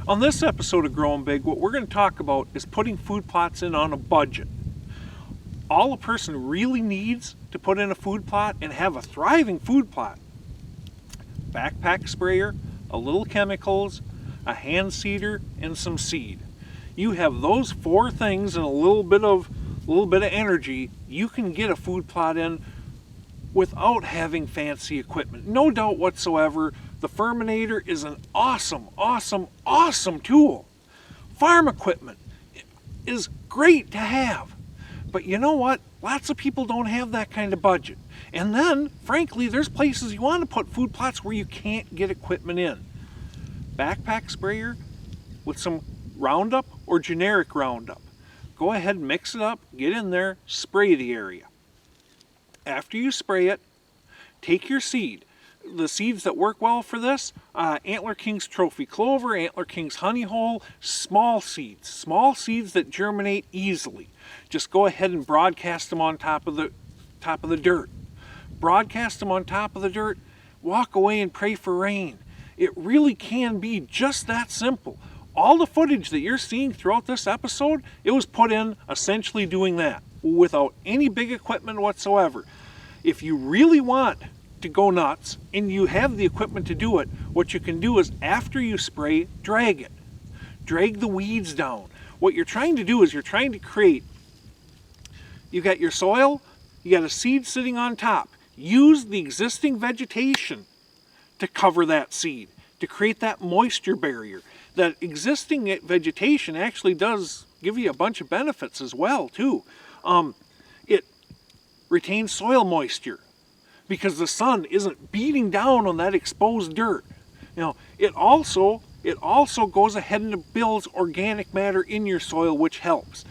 On this episode of Growing Big, what we're going to talk about is putting food plots in on a budget. All a person really needs to put in a food plot and have a thriving food plot: backpack sprayer, a little chemicals, a hand seeder, and some seed. You have those four things and a little bit of energy, you can get a food plot in without having fancy equipment. No doubt whatsoever, the Furminator is an awesome tool. Farm equipment is great to have. But you know what? Lots of people don't have that kind of budget. And then, frankly, there's places you want to put food plots where you can't get equipment in. Backpack sprayer with some Roundup or generic Roundup. Go ahead and mix it up, get in there, spray the area. After you spray it, take your seed. The seeds that work well for this, Antler King's Trophy Clover, Antler King's Honey Hole, small seeds that germinate easily. Just go ahead and broadcast them on top of the dirt. Broadcast them on top of the dirt, walk away and pray for rain. It really can be just that simple. All the footage that you're seeing throughout this episode, it was put in essentially doing that without any big equipment whatsoever. If you really want to go nuts and you have the equipment to do it, what you can do is after you spray, drag it. Drag the weeds down. What you're trying to do is you're trying to create, you got your soil, you got a seed sitting on top. Use the existing vegetation to cover that seed, to create that moisture barrier. That existing vegetation actually does give you a bunch of benefits as well too. It retains soil moisture because the sun isn't beating down on that exposed dirt. It also goes ahead and builds organic matter in your soil, which helps.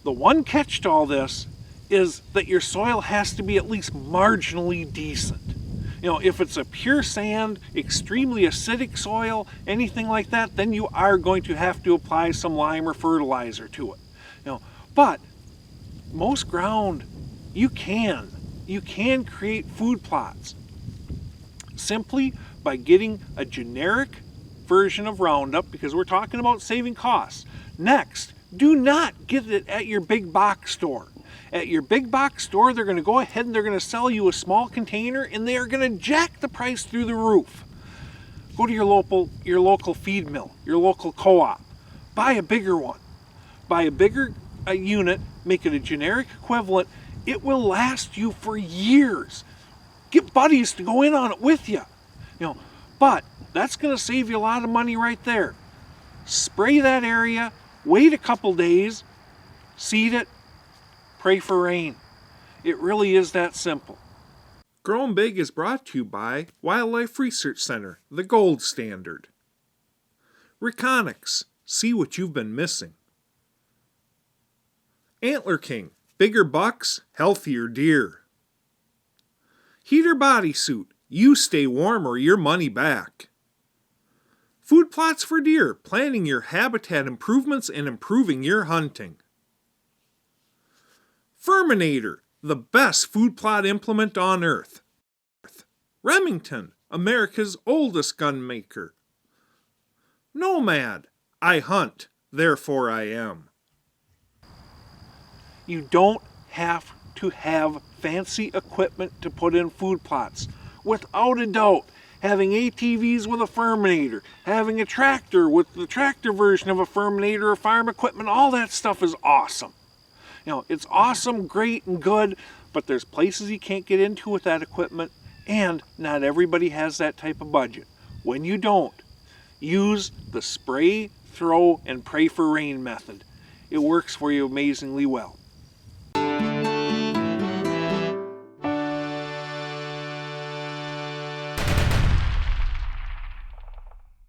The one catch to all this is that your soil has to be at least marginally decent. If it's a pure sand, extremely acidic soil, anything like that, then you are going to have to apply some lime or fertilizer to it. But most ground, you can create food plots simply by getting a generic version of Roundup, because we're talking about saving costs. Next, do not get it at your big box store. At your big box store, they're going to go ahead and they're going to sell you a small container, and they are going to jack the price through the roof. Go to your local feed mill, your local co-op. Buy a bigger one. Buy a bigger unit, make it a generic equivalent. It will last you for years. Get buddies to go in on it with you. But that's going to save you a lot of money right there. Spray that area, wait a couple days, seed it, pray for rain. It really is that simple. Growing Big is brought to you by Wildlife Research Center, the gold standard. Reconics, see what you've been missing. Antler King, bigger bucks, healthier deer. Heater Bodysuit, you stay warm or your money back. Food Plots for Deer, planning your habitat improvements and improving your hunting. Furminator, the best food plot implement on earth. Remington, America's oldest gun maker. Nomad, I hunt, therefore I am. You don't have to have fancy equipment to put in food plots. Without a doubt, having ATVs with a Furminator, having a tractor with the tractor version of a Furminator or farm equipment, all that stuff is awesome. It's awesome, great, and good, but there's places you can't get into with that equipment, and not everybody has that type of budget. When you don't, use the spray, throw, and pray for rain method. It works for you amazingly well.